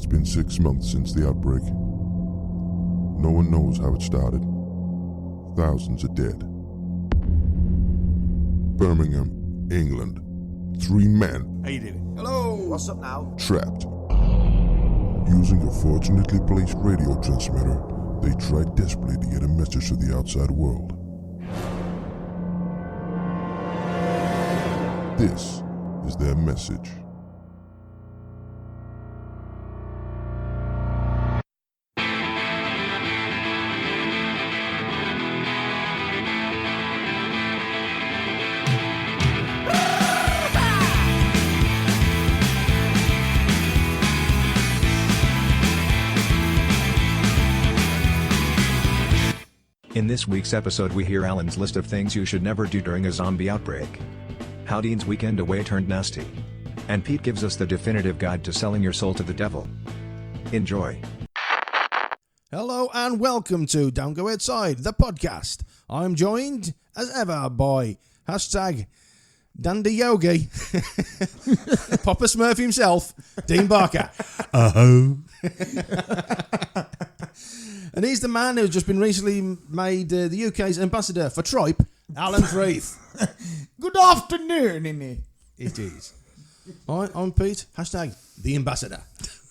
It's been 6 months since the outbreak. No one knows how it started. Thousands are dead. Birmingham, England. 3 men. How you doing? Hello. What's up now? Trapped. Using a fortunately placed radio transmitter, they tried desperately to get a message to the outside world. This is their message. In this week's episode we hear Alan's list of things you should never do during a zombie outbreak. How Dean's weekend away turned nasty. And Pete gives us the definitive guide to selling your soul to the devil. Enjoy. Hello and welcome to Don't Go Outside, the podcast. I'm joined, as ever, by hashtag Dandy Yogi, Papa Smurf himself, Dean Barker. Oh. And he's the man who's just been recently made the UK's ambassador for R.I.P, Alan Keith. Good afternoon, innit? It is. All right, I'm Pete, hashtag the ambassador.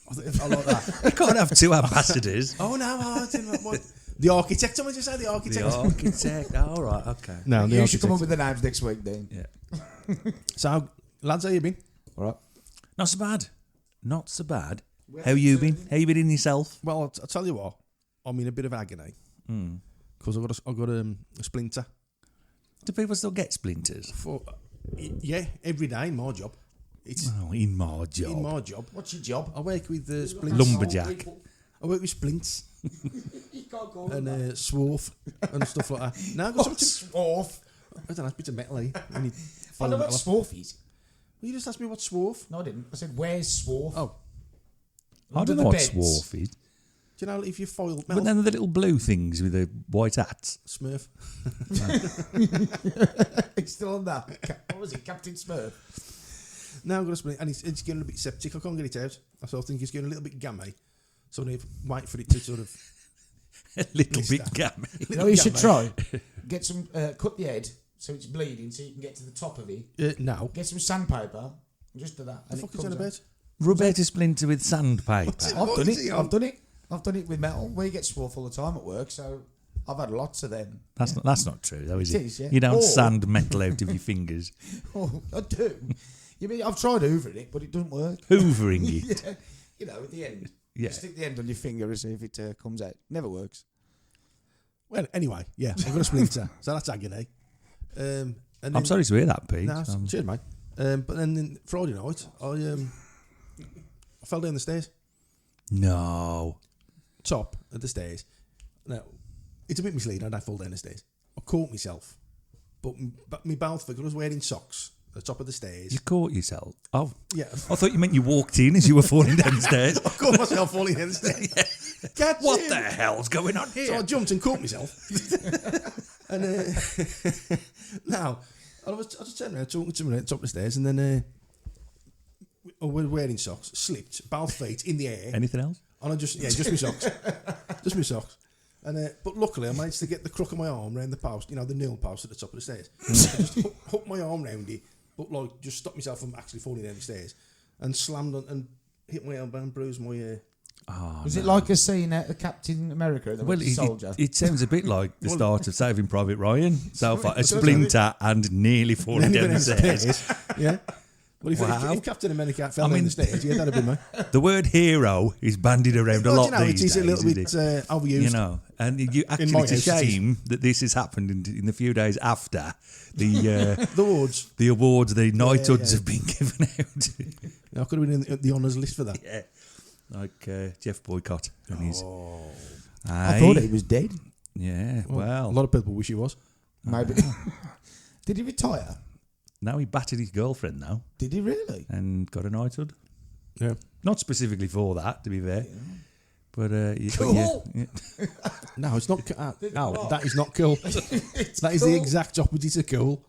I like that. You can't have two ambassadors. Oh, no, I didn't know what. The architect, someone just say the architect. The architect. All right, okay. No, the You architect. should come up with the names next week, Dean. Yeah. So, lads, how you been? All right. Not so bad. Not so bad. How you been? How you been in yourself? Well, I'll tell you what, I'm in a bit of agony. Because I've got a splinter. Do people still get splinters? Yeah, every day in my job. It's Oh, in my job. in my job. What's your job? I work with splints. Lumberjack. I work with splints You can't call and swarf and stuff like that. Now I've got something. Swarf. I don't know, it's bits of metal. Eh? When you I follow know metal what off. swarf is. Well, you just asked me what swarf. No, I didn't. I said, where's swarf? Oh, I Under don't the know what beds. swarf is. do you know if you foil But metal? then the little blue things with the white hats. Smurf. It's still on that. What was it? Captain Smurf? Now I've got a splint and it's getting a bit septic. I can't get it out. I sort of think it's getting a little bit gammy. So I need to wait for it to sort of. A little Blister. bit gammy. You know what you should try? Get some, cut the head so it's bleeding so you can get to the top of it. No. Get some sandpaper and just do that. The and fuck it is that comes about? out. Rub out a splinter with sandpaper. I've done it. I've done it. I've done it with metal. We get swarf all the time at work, so I've had lots of them. That's not true, though, is It it? is, yeah. You don't Or- sand metal out of your fingers. Oh, I do. You mean I've tried hoovering it, but it doesn't work. Hoovering it. Yeah, you know, at the end. Yeah. You stick the end on your finger and see if it comes out. Never works. Well, anyway, yeah, I've got a splinter, so that's agony. And I'm then- sorry to hear that, Pete. No, cheers, mate. But then Friday night, I fell down the stairs, No. top of the stairs. Now, it's a bit misleading. I don't fall down the stairs. I caught myself, but my mouth figure was wearing socks at the top of the stairs. You caught yourself. Oh, Yeah, I thought you meant you walked in as you were falling downstairs. I caught myself falling down the stairs. Catch What him. the hell's going on So I here? jumped and caught myself. And now, I just turned around, talking to someone at the top of the stairs, and then I was wearing socks, slipped, both feet in the air, Anything else? and I just my socks, just my socks. And but luckily, I managed to get the crook of my arm round the post, you know, the nil post at the top of the stairs. I just hooked my arm round it, but like just stopped myself from actually falling down the stairs, and slammed on and hit my elbow and bruised my. Oh, Was it like a scene at Captain America, the well, Winter Soldier? it sounds a bit like the start of Saving Private Ryan. So far, a Sorry. splinter and nearly falling down the stairs. Yeah. Well, Wow. if Captain America fell down the stairs, yeah, that'd be me. The word hero is bandied around a Well, lot you know, these it is days. a little bit isn't it? overused. You know, and you actually, my it's a house, it is. shame that this has happened in the few days after the The awards. the awards, the knighthoods yeah. have been given out. I could have been in the honours list for that. Yeah, like Jeff Boycott and his. I thought he was dead. Yeah, A well, lot of people wish he was. Maybe. Did he retire? now he battered his girlfriend now Did he really? and got a knighthood. Yeah. Not specifically for that, to be fair. But Cool. yeah. No, it's not. No, that is not cool. That is the exact opposite of cool.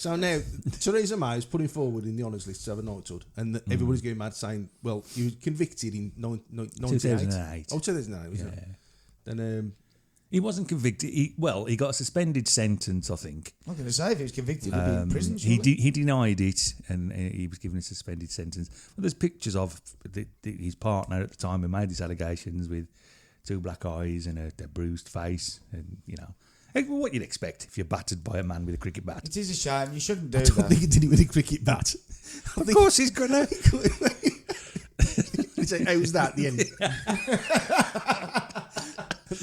So now, Theresa May is putting forward in the honours list to have a knighthood, and everybody's going mad saying, well, he was convicted in 2008. Oh, 2008, was it? Then, he wasn't convicted. He got a suspended sentence, I think. I'm going to say if he was convicted, he'd be in prison. He denied it, and he was given a suspended sentence. Well, there's pictures of his partner at the time who made these allegations with 2 black eyes and a bruised face, and what you'd expect if you're battered by a man with a cricket bat. It is a shame. You shouldn't do I don't that. think he did it with a cricket bat. Of course he's gonna. He'd say, how's that at the end?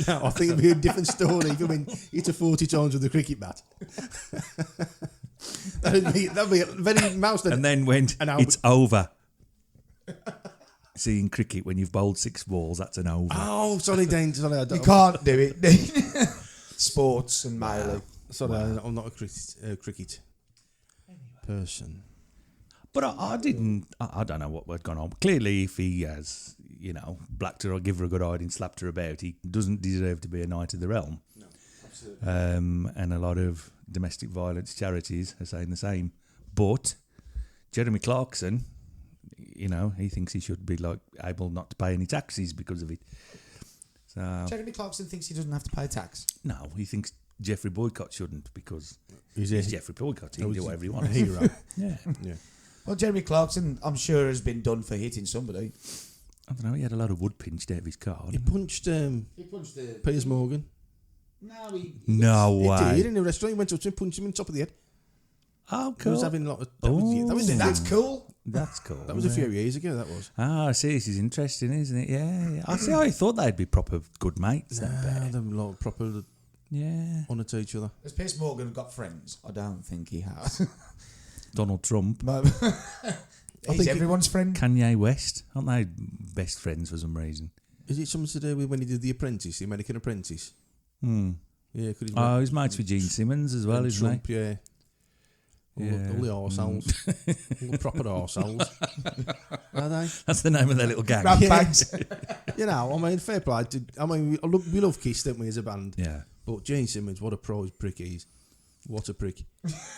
No, I think it'd be a different story if he went hit a 40 times with a cricket bat. that'd be a very mouse. And then went, it's over. See, in cricket, when you've bowled 6 balls, that's an over. Oh, sorry, Dane. Sorry, You can't do it. Sports and Miley. Sorry, I'm not a cricket person. But I didn't. I don't know what had gone on. Clearly, if he has, blacked her or give her a good hiding, slapped her about, he doesn't deserve to be a Knight of the Realm. No, absolutely. And a lot of domestic violence charities are saying the same. But Jeremy Clarkson, he thinks he should be able not to pay any taxes because of it. So Jeremy Clarkson thinks he doesn't have to pay tax. no, he thinks Jeffrey Boycott shouldn't because He's he's Jeffrey Boycott. He can do whatever he a wants. hero. Yeah. Yeah. Well, Jeremy Clarkson, I'm sure, has been done for hitting somebody. I don't know. He had a lot of wood pinched out of his car. He punched He punched the... Piers Morgan. No, he... No He way. did in a restaurant. He went up to him, punched him in the top of the head. Oh, He cool. was having a lot of. That's cool. That's cool. That was a few years ago. That was. Ah, I see. This is interesting, isn't it? Yeah. I see. I thought they'd be proper good mates. that pair. Them lot proper Yeah. honour to each other. Has Piers Morgan got friends? I don't think he has. Donald Trump, He's think everyone's friend. Kanye West, aren't they best friends for some reason? Is it something to do with when he did The Apprentice, The American Apprentice? Hmm. Yeah, could he? Oh, he's mates with Gene Simmons as well, isn't Trump, yeah. All the arseholes. All the proper arseholes. Are they? That's the name of their little gang. Grab bags. Fair play. We love Kiss, don't we, as a band? Yeah. But Gene Simmons, what a prize prick he is. What a prick.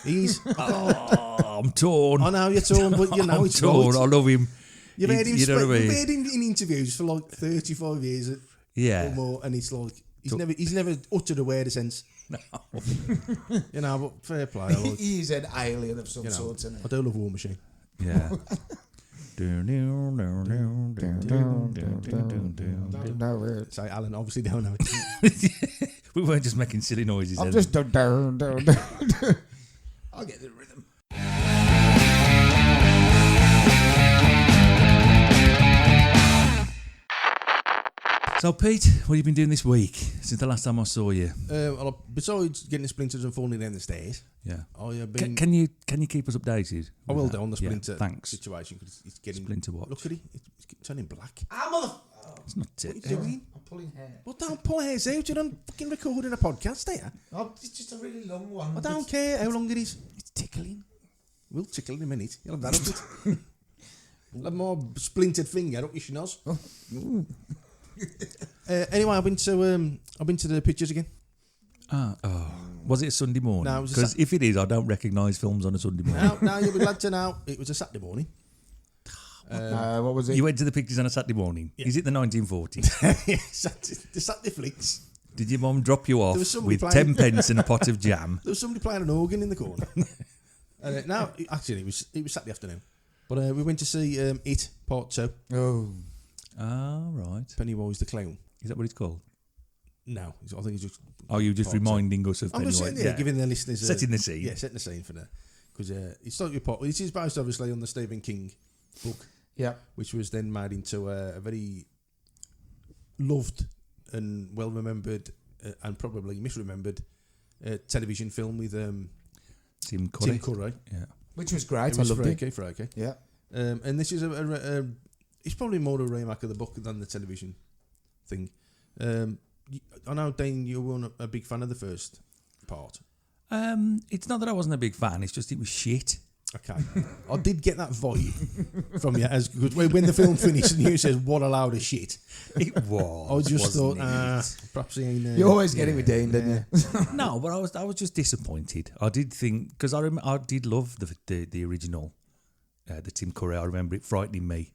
He's... I'm torn. I know you're torn, but I'm it's torn. right. I love him. You've heard him, you know what I mean? you've heard him in interviews for 35 years Yeah. or more, and it's he's never uttered a word of sense. No. But fair play. He's an alien of some sort, isn't he? I do love War Machine. Yeah. So Alan obviously don't know it. We weren't just making silly noises. I'm then. just down. I'll get the rhythm. So, Pete, what have you been doing this week since the last time I saw you? Besides getting the splinters and falling down the stairs, Yeah. I have been. Can you keep us updated? I will with do that? on the Yeah, splinter thanks. situation because it's getting. Splinter what? Look at it. It's turning black. It's not What are you it. doing? I'm pulling hair. Well, don't pull hairs out. You're not fucking recording a podcast, are you? Oh, it's just a really long one. I don't care how long it is. It's tickling. We'll tickle in a minute. You'll have that up it. We'll have more splintered finger up your schnoz. Anyway, I've been to the pictures again. Was it a Sunday morning? No, it was a Because if it is, I don't recognise films on a Sunday morning. Now you'll be glad to know it was a Saturday morning. What was it? You went to the pictures on a Saturday morning. Yeah. Is it the 1940s? The Saturday flicks. Did your mum drop you off There was somebody with playing- 10 pence and a pot of jam? There was somebody playing an organ in the corner. It was Saturday afternoon. But we went to see It Part 2. Oh. Ah, right. Pennywise the Clown. Is that what it's called? No, I think it's just. Oh, you're just Part two. reminding us of I'm just Pennywise. saying, giving the listeners Setting the scene. Yeah, setting the scene for that because it's not your part. It is based obviously on the Stephen King book, Yeah. which was then made into a very loved and well remembered and probably misremembered television film with Tim Curry. Tim Curry. Yeah. Which was great. It was I loved it. Frankie. Yeah. And this is it's probably more a remake of the book than the television thing. I know, Dane, you weren't a big fan of the first part. It's not that I wasn't a big fan. It's just it was shit. Okay, I did get that vibe from you as good when the film finished and you said, "What a load of shit." It was. I just thought, wasn't it? perhaps he ain't. You always get it with Dean, don't you? No, but I was just disappointed. I did think because I did love the original, the Tim Curry. I remember it frightening me,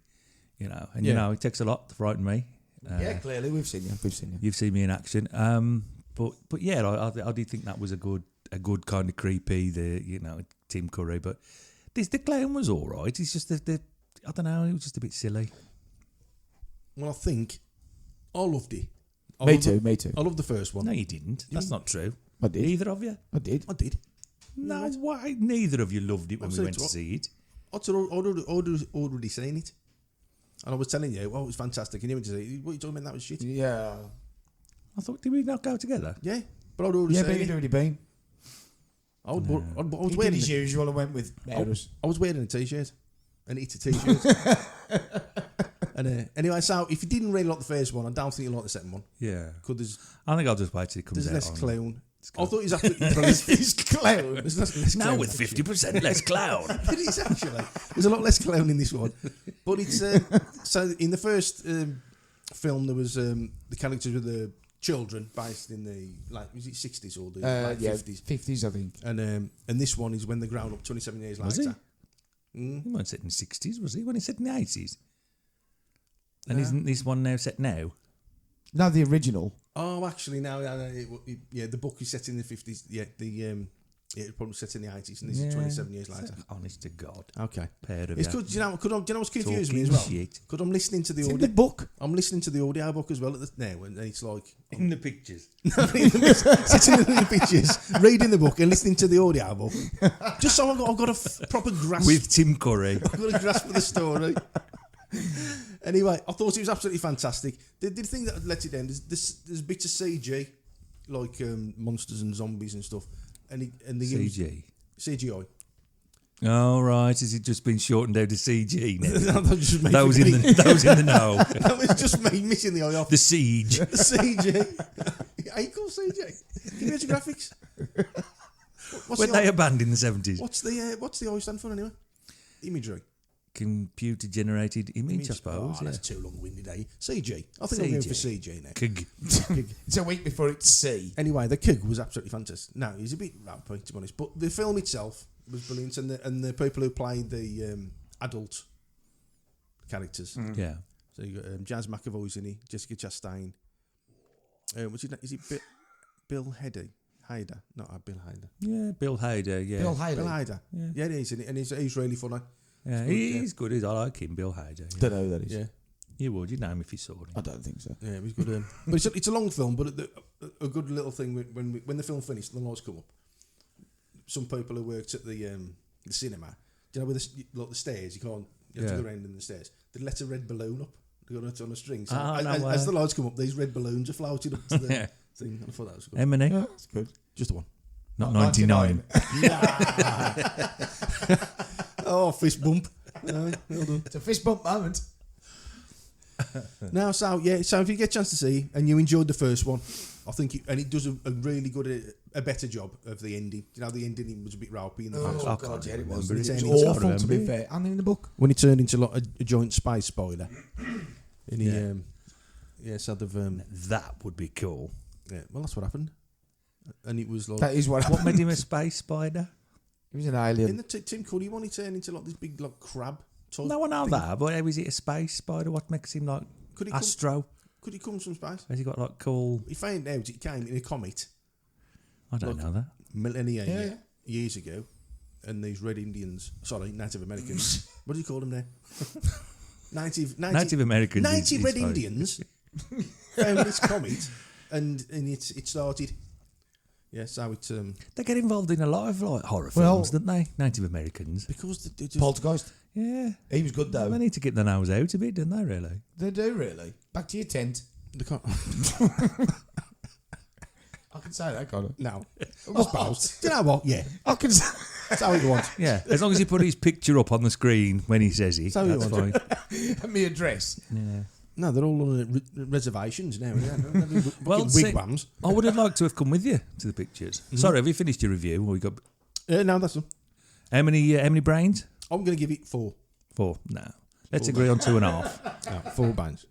you know, and you know it takes a lot to frighten me. Yeah, clearly we've seen you. You've seen me in action, but yeah, I did think that was a good kind of creepy. Tim Curry, but the clown was all right. It's just the I don't know. It was just a bit silly. Well, I think I loved it. Me too. I loved the first one. No, you didn't. That's not true. I did. Either of you. I did. No, why? Neither of you loved it when we went to see it. I'd already seen it. And I was telling you, it was fantastic. And you went to see it. What are you talking about? That was shit. Yeah. I thought, did we not go together? Yeah, but I'd already Yeah, seen but it. you'd already been. I was He did wearing his usual and went with Maris. I was wearing a t-shirt, and it's a t-shirt. And anyway, so if you didn't really like the first one, I don't think you like the second one. Yeah. Because I think I'll just wait till it comes there's out. less clown. I thought it was He's clown. There's less Now clown, with actually. 50% less clown. It is actually. There's a lot less clown in this one, but it's so in the first film there was the characters with the children based in the was it 60s or the late 50s? 50s, I think. And this one is when they're grown up 27 years Was later. He wasn't set in the 60s, was he? When he set in the 80s? And isn't this one now set now? No, the original. Oh, actually, now, the book is set in the 50s. Yeah, it's probably set in the 80s, and this is 27 years later. Honest to God. Okay. Pair of It's you. good. Do you know what's confusing me Talking as well? shit. Because I'm listening to the It's in audio. the book. I'm listening to the audio book as well now, and it's like In the pictures. sitting in the pictures, reading the book, and listening to the audio book, just so I've got a proper grasp. With Tim Curry. I've got a grasp of the story. Anyway, I thought it was absolutely fantastic. The thing that let it down is there's bits of CG, like monsters and zombies and stuff, and the CG. CGI. Oh, right. Has it just been shortened down to CG now? that was just me. That was in the know. That was just me missing the eye off. The siege. The CG. Ain't called CG. Give me the graphics. When they abandoned in the 70s. What's the I stand for anyway? Imagery. Computer generated image, I suppose. Oh, that's too long-winded, eh? CG. I think I'm going for CG now. Kig. It's a week before it's C. Anyway, the Kig was absolutely fantastic. No, he's a bit rapey, to be honest, but the film itself was brilliant, and the people who played the adult characters. Yeah. So you got Jazz McAvoy's in it, Jessica Chastain. What's his name? Is it Bill Hader? Not Bill Hader. Yeah, Bill Hader, yeah. Bill Hader. Bill Hader. Yeah, he's in it, and he's really funny. Yeah, he's good. I like him, Bill Hader. Yeah. Don't know who that is. Yeah, You would. You'd know him if you saw him. I don't think so. yeah, he's good. But it's a long film, but a good little thing when the film finished and the lights come up. Some people who worked at the cinema, do you know where the stairs? You have to go around in the stairs. They let a red balloon up. They got it on a string. So as the lights come up, these red balloons are floated up to the thing. And I thought that was good. Emily? Yeah, that's good. Just the one. Not 99. Oh, fist bump. Well done. It's a fist bump moment. Now, so if you get a chance to see and you enjoyed the first one, I think it does a really good, a better job of the ending. You know, the ending was a bit ropey in the first I one. can't yeah, it remember was. it. It It's was awful, awful, to be fair. And in the book. When it turned into like a joint space spoiler. And he, sort of. That would be cool. Yeah, well, that's what happened. And it was like. That is what What made him a space spider? He was an alien. In the Tim Curry one, he turned into like this big like crab type. No, I know thing. that, but how is it a space spider? What makes him like Could he Astro? Could he come from space? Has he got like cool? He found out it came in a comet I don't know that. millennia years ago, and these red Indians, Native Americans. What do you call them now? Native Americans. Native is red fine. Indians found this comet, and it started. Yeah, so it They get involved in a lot of like horror films, don't they? Native Americans. because they just Poltergeist. Yeah. He was good though. They need to get their nose out a bit, don't they? Really? They do really. Back to your tent. they can't. I can say that, can't I? No, I suppose. Do you know what? Yeah, I can say. that's how it want. Yeah. As long as you put his picture up on the screen when he says it, So you that's want fine. Me address. Yeah. No, they're all on reservations now. Yeah, Well, see- wigwams. I would have liked to have come with you to the pictures. Sorry, have you finished your review? Or you got? No, that's them. How many brains? I'm going to give it 4. 4. No. Let's agree on 2.5. No, 4 bands.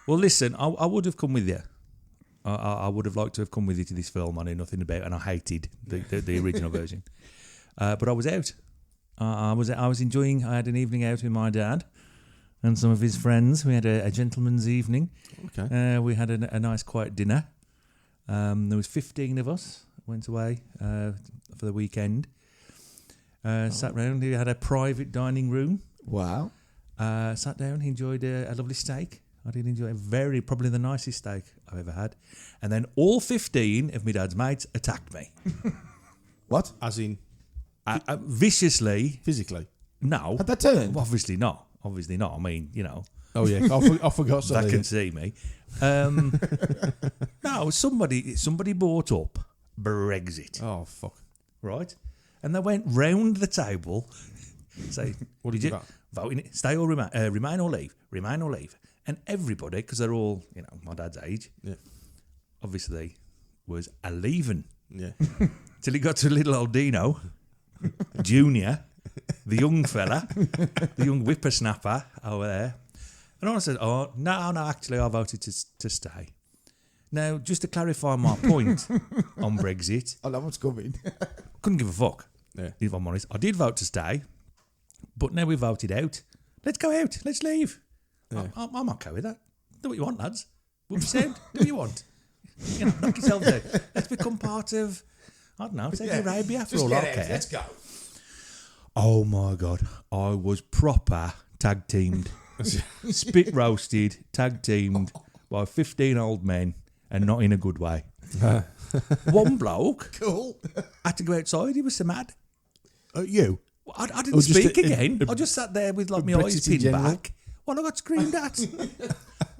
Well, listen, I would have come with you. I would have liked to have come with you to this film I knew nothing about, and I hated the original version. But I was out. I was enjoying. I had an evening out with my dad and some of his friends. We had a gentleman's evening. Okay. We had a nice quiet dinner. There was 15 of us. Went away for the weekend. Sat round. He had a private dining room. Wow. Sat down. He enjoyed a lovely steak. I did enjoy it. Probably the nicest steak I've ever had. And then all 15 of my dad's mates attacked me. What? As in viciously. physically? No. Had that turned? Well, obviously not. I mean, Oh yeah, I forgot something. that can see me. No, somebody brought up Brexit, Oh fuck! right? And they went round the table, say, What did you vote? Voting it, stay or remain or leave, remain or leave. And everybody, because they're all, my dad's age, Yeah, obviously, was a leaving. yeah. Till he got to little old Dino, Junior, the young fella, the young whippersnapper over there. And I said, oh, no, actually, I voted to stay. Now, just to clarify my point on Brexit, I know what's coming. couldn't give a fuck, Yeah. if I'm honest. I did vote to stay, but now we voted out. Let's go out. Let's leave. Yeah. I'm okay with that. Do what you want, lads. We'll be sound. Do what you want. Knock yourselves out. Let's become part of, I don't know, Saudi Arabia for all I care. Let's go. Oh my God. I was proper tag teamed. Spit roasted, tag teamed by 15 old men, and not in a good way. One bloke Cool. had to go outside. He was so mad. You? I didn't Oh, just speak a- again. a- I just sat there with like my Brexit eyes in pinned general? back. Well, I got screamed at,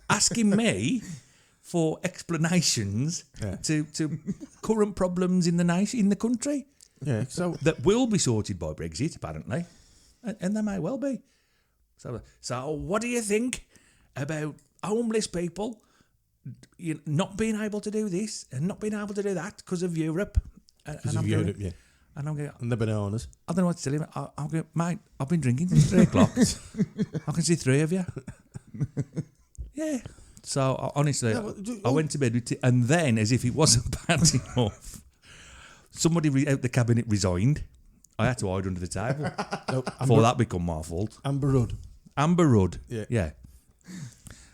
asking me for explanations Yeah. to current problems in the nation, in the country, Yeah. So that will be sorted by Brexit, apparently, and they may well be. So what do you think about homeless people not being able to do this and not being able to do that because of Europe? because of Europe, yeah, And I'm going, and the bananas. I don't know what to tell him. I'm going, mate, I've been drinking since 3 o'clock. I can see 3 of you. Yeah. So honestly, I went to bed with and then, as if it wasn't bad enough, somebody out the cabinet resigned. I had to hide under the table. No, Before that become my fault. Amber Rudd. Amber Rudd. Yeah.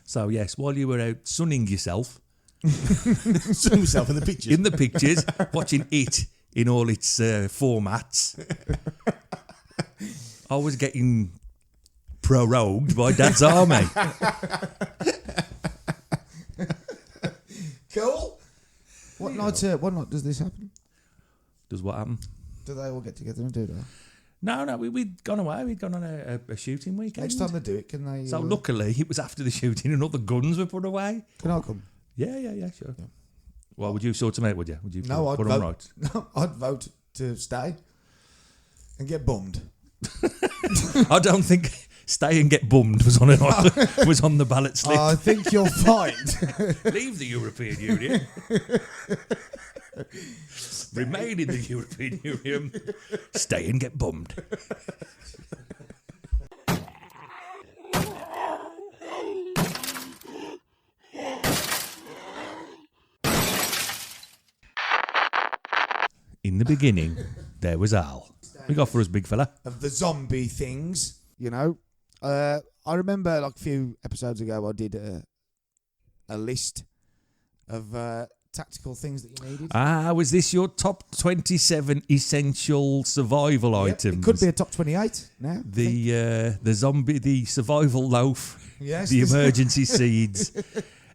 So yes, while you were out sunning yourself Saw myself in the pictures. in the pictures, watching it in all its formats, I was getting prorogued by Dad's army. Cool. What night does this happen? Does what happen? Do they all get together and do that? No, we'd gone away. We'd gone on a shooting weekend. Next time they do it, can they? So luckily, it was after the shooting and all the guns were put away. Can I come? Yeah, sure. Yeah. Well, would you sort them out, would you? Would you No, put I'd them vote. right? No, I'd vote to stay and get bummed. I don't think stay and get bummed was on was on the ballot slip. I think you'll find. Leave the European Union. Remain in the European Union. Stay and get bummed. In the beginning, there was Al. We got for us, big fella. Of the zombie things, I remember like a few episodes ago I did a list of tactical things that you needed. Was this your top 27 essential survival Yep, items? it could be a top 28 now. The zombie, the survival loaf, Yes. the emergency seeds,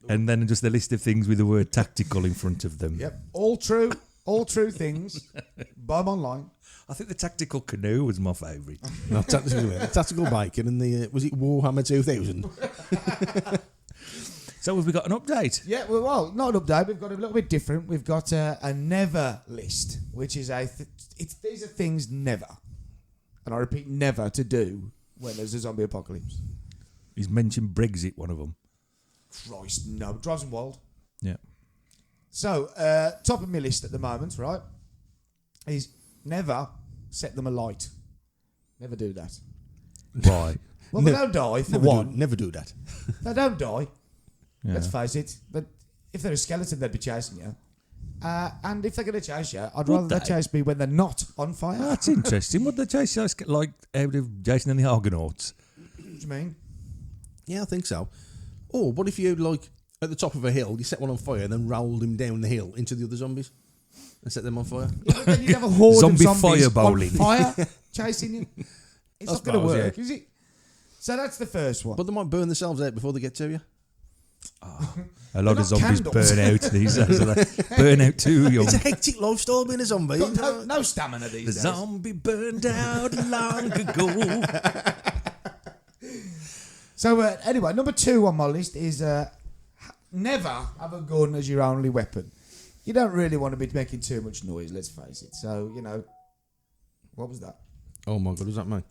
and then just a list of things with the word tactical in front of them. Yep, all true things. Buy them online. I think the tactical canoe was my favourite. No, tactical bacon and the was it Warhammer 2000? So have we got an update? Yeah, well, not an update. We've got a little bit different. We've got a never list, which is these are things never, and I repeat, never to do when there's a zombie apocalypse. He's mentioned Brexit, one of them. Christ, no, it drives them wild. Yeah. So, top of my list at the moment, right, is never set them alight. Never do that. Why? Well, they don't die, for Never one. never do that. They don't die. Yeah. Let's face it. But if they're a skeleton, they'd be chasing you. And if they're going to chase you, I'd rather they chase me when they're not on fire. That's interesting. Would they chase you like out of Jason and the Argonauts? What do you mean? Yeah, I think so. Or what if you, like, at the top of a hill, you set one on fire and then rolled him down the hill into the other zombies and set them on fire? Yeah, but then you'd have a horde Zombie of zombies fire bowling. on fire chasing you. It's I not going to suppose, work, is it? So that's the first one. But they might burn themselves out before they get to you. A lot They're of zombies not candles. burn out these days. They burn out too young. It's a hectic lifestyle being a zombie. Got no stamina The these days. zombie burned out long ago. So anyway, number 2 on my list is never have a gun as your only weapon. You don't really want to be making too much noise, let's face it. So, what was that? Oh my God, what does that mean?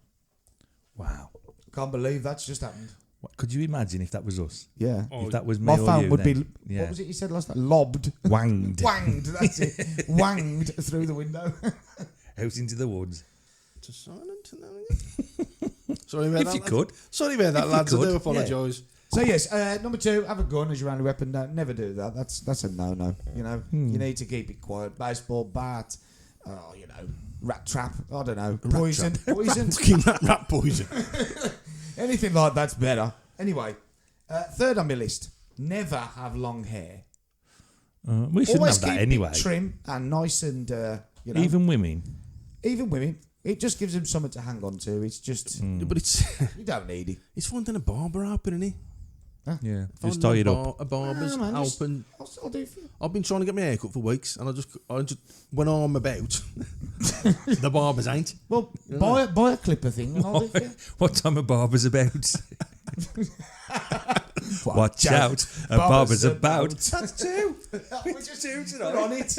Wow. Can't believe that's just happened. What, could you imagine if that was us? Yeah. If that was me My or phone you, would then, be, yeah. what was it you said last time? Lobbed. Wanged. Wanged, that's it. Wanged through the window. Out into the woods. To silent and then Sorry about If that. you could. Sorry about that, If you lads. I could, do yeah. apologise. So yes, number 2, have a gun as your only weapon. No, never do that. That's a no-no. You need to keep it quiet. Baseball bat, rat trap. I don't know, poison, poison. Fucking rat poison. Anything like that's better. Anyway, 3rd on my list: never have long hair. We shouldn't Always have that keep anyway. it trim and nice, and Even women. even women. It just gives them something to hang on to. It's just But it's you don't need it. it's finding a barber open, isn't it? Yeah. Finding Just tie it up. A barber's No, man, just- open. I'll do it for you. I've been trying to get my hair cut for weeks, and I just when I'm about, the barbers ain't. Well, buy a clipper thing and I'll do it for you. What time a barber's about? Watch out. A barber's about. That's 2. We just put on it.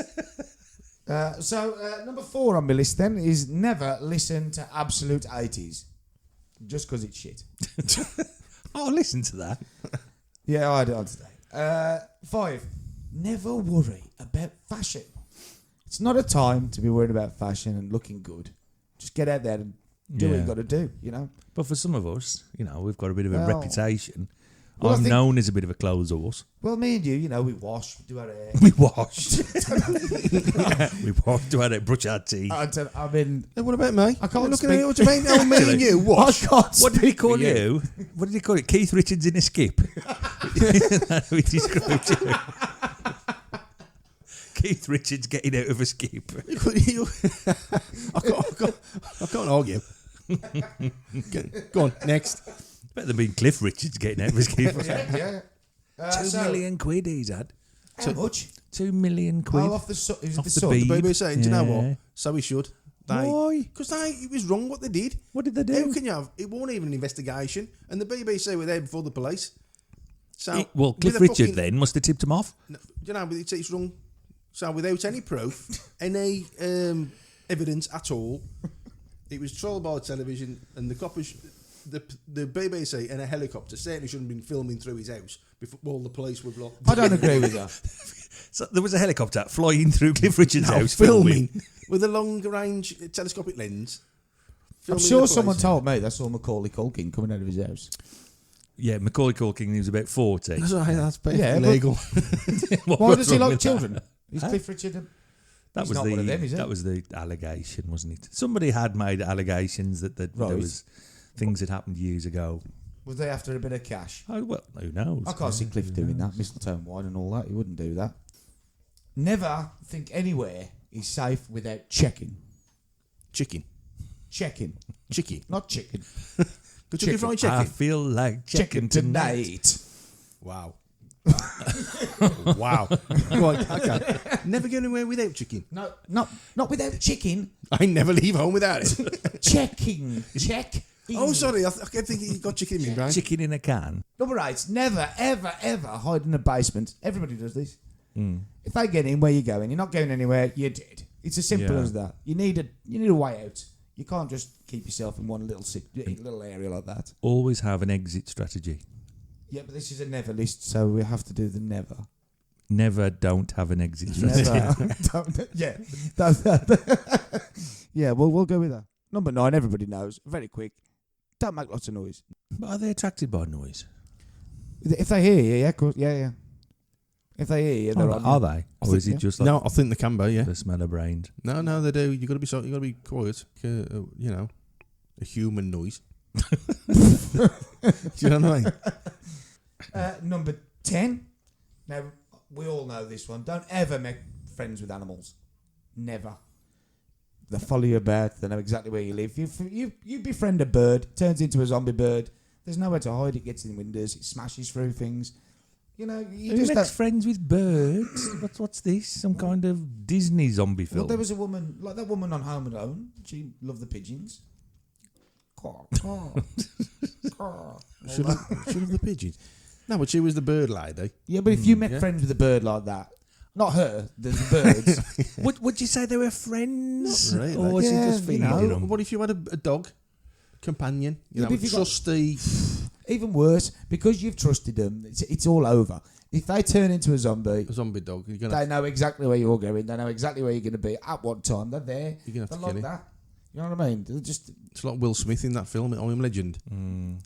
So number 4 on my list then is never listen to absolute 80s. Just because it's shit. Oh, listen to that. Yeah, I do today. 5. Never worry about fashion. It's not a time to be worried about fashion and looking good. Just get out there and do what you got to do, But for some of us, we've got a bit of a Well- reputation. Well, I I'm think- known as a bit of a clothes horse. Well, me and you, we wash, we do our hair. We wash. We wash, do our brush our teeth. I mean, Hey, what about me? I can't Look speak- at what you mean? Oh, me and you. I What? can't What did he call speak for you? What did he call it? Keith Richards in a skip. That's how he described you. Keith Richards getting out of a skip. I can't argue. Go on, next. Better than being Cliff Richards getting out of a skip. Yeah. 2 million quid he's had. How much? 2 million quid. Oh, off the sun. Is it Off the the sun? beat. The BBC, do you know Yeah. what? So we should. Why? Because it was wrong what they did. What did they do? How can you have? It wasn't even an investigation, and the BBC were there before the police. So Well, with Cliff a Richard fucking- then must have tipped him off. No, it's wrong. So without any proof, any evidence at all, it was trial by television, and the coppers, the BBC and a helicopter certainly shouldn't have been filming through his house before all the police were blocked. I don't agree with that. So there was a helicopter flying through Cliff Richard's house filming with a long-range telescopic lens. I'm filming sure the someone place. told me they saw Macaulay Culkin coming out of his house. Yeah, Macaulay Culkin, he was about 40. That's right, that's perfectly Yeah, but- legal. What Why was does he wrong like with that? children? Is Cliff Richard That He's was not the one of them, is he? that was the allegation, wasn't it? Somebody had made allegations that there Right. was things that happened years ago. Was they after a bit of cash? Oh well, who knows? I can't see Cliff doing that. Mistletoe and wine and all that. He wouldn't do that. Never think anywhere is safe without checking. Chicken. Checking. Chicken. Not chicken. Good chicken fried I chicken. feel like checking tonight. Wow. Wow. Right, okay. Never go anywhere without chicken. No, not without chicken. I never leave home without it. Checking. Check. Oh, sorry. I kept thinking you got chicken in me, Brian. Chicken in a can. Number 8. Never, ever, ever hide in a basement. Everybody does this. If they get in, where you going? You're not going anywhere. You're dead. It's as simple Yeah. as that. You need a way out. You can't just keep yourself in one little area like that. Always have an exit strategy. Yeah, but this is a never list, so we have to do the never. Never don't have an exit strategy. Yeah, well, we'll go with that. Number 9, everybody knows. Very quick. Don't make lots of noise. But are they attracted by noise? If they hear you, yeah, of course, yeah. If they hear you, they're on. Are they? Or is it just like No, I think they can be, yeah. the smell of brains? No, they do. You got to be quiet. You know, a human noise. Do you know what I mean? Number 10. Now, we all know this one. Don't ever make friends with animals. Never. They follow you about. They know exactly where you live. You befriend a bird, turns into a zombie bird. There's nowhere to hide. It gets in windows. It smashes through things. You know, you Who just makes don't. friends with birds? What's this? Some kind of Disney zombie film? Well, there was a woman, like that woman on Home Alone. She loved the pigeons. Caw, caw, caw. Should have the pigeons. No, but she was the bird lady. Yeah, but if you met yeah. friends with a bird like that, not her, the birds. Would you say they were friends? Not really. Or was Yeah, she just you feeding know. them? What if you had a dog companion? You Yeah, know, but a if you got- trusty. Even worse, because you've trusted them, it's all over. If they turn into a zombie, A zombie dog. You're they gonna know exactly where you're going. They know exactly where you're going to be at what time. They're there. You're gonna have They're to like kill him. that. You know what I mean? They're just It's like Will Smith in that film, I Am Legend.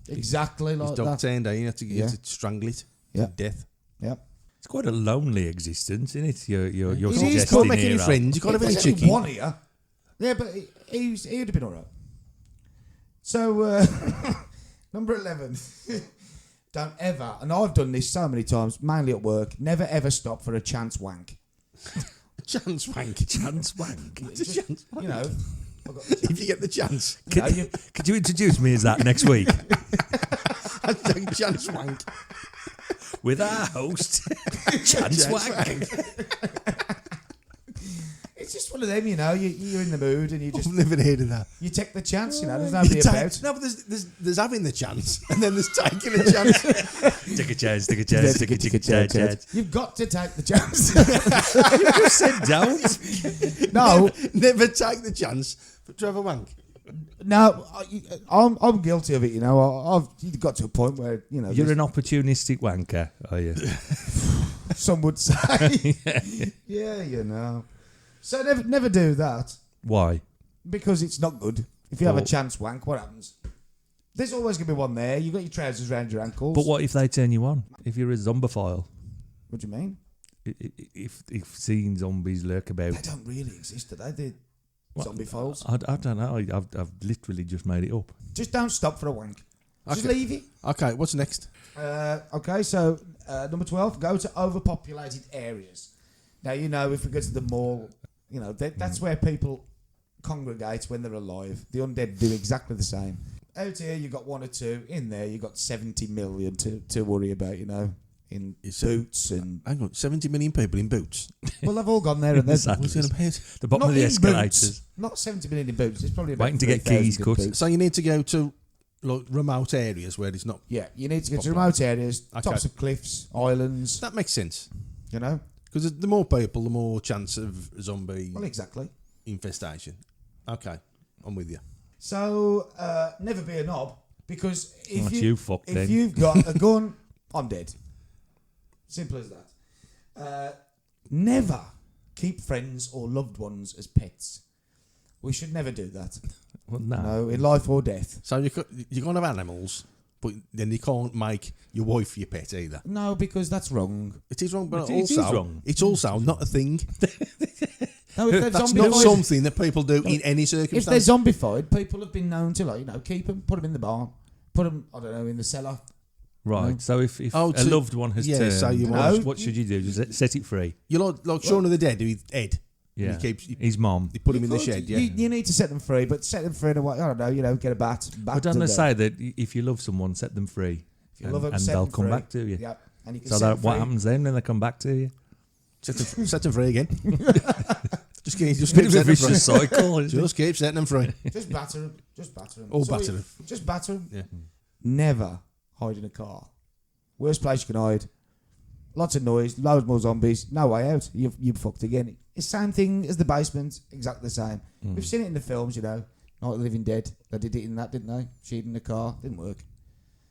exactly His like dog that. turned down. You had to Yeah. strangle it Yeah. to death. Yeah. It's quite a lonely existence, isn't it? You're It is. suggesting Can't make any here, Al. friends. You can't If have any there's only chicken. one here. Yeah, but he'd have been all right. So, number 11. Don't ever, and I've done this so many times, mainly at work, never ever stop for a chance wank. Chance wank. Chance wank. It's a chance wank. You know, I've got the chance. If you get the chance. You know, Could you introduce me as that next week Hashtag chance wank. with our host, Chance Wank? it's just one of them, you know. You're in the mood and you just I've never heard of that. you take the chance. You know, there's nobody about. No, but there's having the chance, and then there's taking the chance. Take a chance, take a chance, take a chance. You've got to take the chance. You just said don't. No, Never take the chance, but to have a wank. no, I'm guilty of it. You know, I've got to a point where you know You're an opportunistic wanker, are you? some would say. Yeah, you know. So never do that Why? because it's not good. If you have a Well- chance wank, what happens? There's always going to be one there. You've got your trousers around your ankles. But what if they turn you on? If you're a zombophile? What do you mean? If seeing zombies lurk about? They don't really exist, do they? They're What? zombie files. I don't know. I've literally just made it up. Just don't stop for a wank. Just Okay. leave it. Okay, what's next? Okay, so number 12, go to overpopulated areas. Now, you know, if we go to the mall, you know, that's where people congregate when they're alive. The undead do exactly the same. Out here, you've got one or two. In there, you've got 70 million to worry about, you know, in boots and... Hang on, 70 million people in boots. Well, they've all gone there and they're... Exactly. What's it about? The bottom of the in escalators. boots. Not 70 million in boots. It's probably about Waiting to get 3,000 keys in cut. boots. So you need to go to like remote areas where it's not. Yeah, you need to go to Popular. remote areas, Okay. tops of cliffs, islands, That makes sense you know? because the more people, the more chance of zombie Well, exactly. infestation. Okay, I'm with you. So, never be a knob, because if That's you fucked if then. you've got a gun, I'm dead. Simple as that. Never keep friends or loved ones as pets. We should never do that. Well, no. No, in life or death. So you can't have animals, but then you can't make your wife your pet either. No, because that's wrong. It is wrong, but It is also wrong. it's also not a thing. No, if they're That's not zombified, something that people do in any if they're circumstance. zombified, people have been known to, like, you know, keep them, put them in the barn, put them, I don't know, in the cellar. Right. No. So if Oh, a so- loved one has yeah, turned, so you want- what should you do? Just set it free. You're like Shaun of the Dead with Ed. Yeah. He keeps you His mom. put him in the could. shed. Yeah. You need to set them free, but set them free in a way, I don't know, you know, get a bat. I don't know. Say that if you love someone, set them free, If you love them, and set they'll them come free. back to you. Yeah. And you can So set that them what free. happens then? Then they come back to you. Set them free again. just keep Bit setting of a them free. vicious cycle. isn't it? Just keep setting them free. Just batter them. Just batter them. Or batter them. Just batter them. Yeah. Never hide in a car. Worst place you can hide. Lots of noise. Loads more zombies. No way out. You're fucked again. It's the same thing as the basement. Exactly the same. We've seen it in the films, you know. Night of the Living Dead. They did it in that, didn't they? She hid in the car. Didn't work.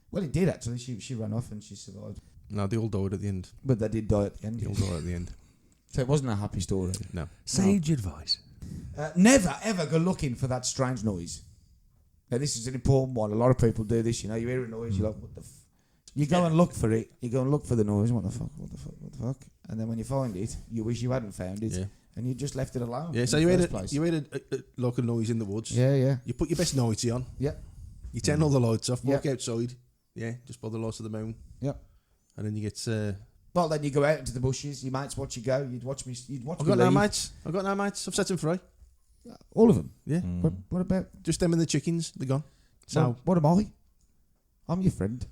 Well, it did actually. She ran off and she survived. No, they all died at the end. But they did die at the end. They all died at the end. So it wasn't a happy story. No. Sage advice. Never ever go looking for that strange noise. Now this is an important one. A lot of people do this. You know, you hear a noise, you're like, what the you go and look for it. You go and look for the noise. What the fuck? What the fuck? What the fuck? And then when you find it, you wish you hadn't found it. Yeah. And you just left it alone. Yeah, so you heard a local noise in the woods. Yeah, yeah. You put your best nightie on. Yeah. You turn all the lights off, walk Yeah. outside. Yeah, just by the lights of the moon. Yep. And then you get... Well, then you go out into the bushes. Your mates watch you go. You'd watch me. I've got no mates. I've set them free. All of them. Yeah. What about... Just them and the chickens. They're gone. So... Well, what am I? I'm your friend.